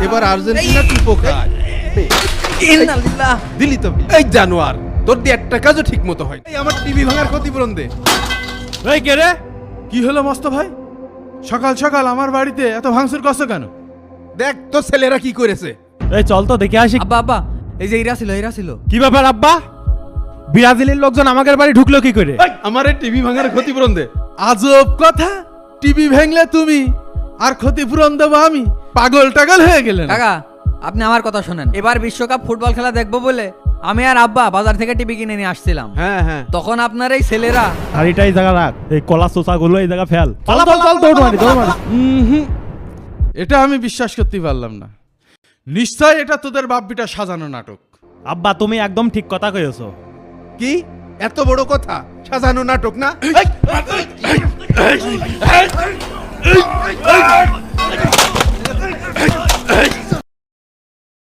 এবার আর্জেন্টিনা টুপো খায়। ইন্নালিল্লাহ। দিলি তো এই জানোয়ার, তোর দিয়ে একটা কাজও ঠিক মতো হয়। এই আমার টিভি ভাঙার ক্ষতিপূরণ দে। এই কে রে? কি হলো মস্ত ভাই? সকাল সকাল আমার বাড়িতে এত ভাঙচুর করছো কেন? দেখ তো ছেলেরা কি করেছে। এই চল তো দেখে আসি। আব্বা আব্বা, এই যে এরা ছিল। কি ব্যাপার আব্বা? ব্রাজিলের লোকজন আমাদের বাড়ি ঢুকলো কি করে? আমার এই টিভি ভাঙার ক্ষতিপূরণ দে। আজব কথা, টিভি ভাঙলে তুমি আর ক্ষতিপূরণ দেবো আমি? পাগল টাগল হয়ে গেলেন। কাকা, আপনি আমার কথা শোনেন। এবার বিশ্বকাপ ফুটবল খেলা দেখবো বলে আমি আর আব্বা বাজার থেকে টিভি কিনে নিয়ে আসছিলাম। হ্যাঁ হ্যাঁ, তখন আপনার এই ছেলেরা গাড়িটা এই জায়গা রাখ, এই কলা চোষা গুলো এই জায়গা ফেল। চল দৌড় মারি। এটা আমি বিশ্বাস করতে পারলাম না। নিশ্চয় এটা তোদের বাপ্পিটা সাজানো নাটক। আব্বা তুমি একদম ঠিক কথা কইছো। কি এত বড় কথা? সাজানো নাটক না?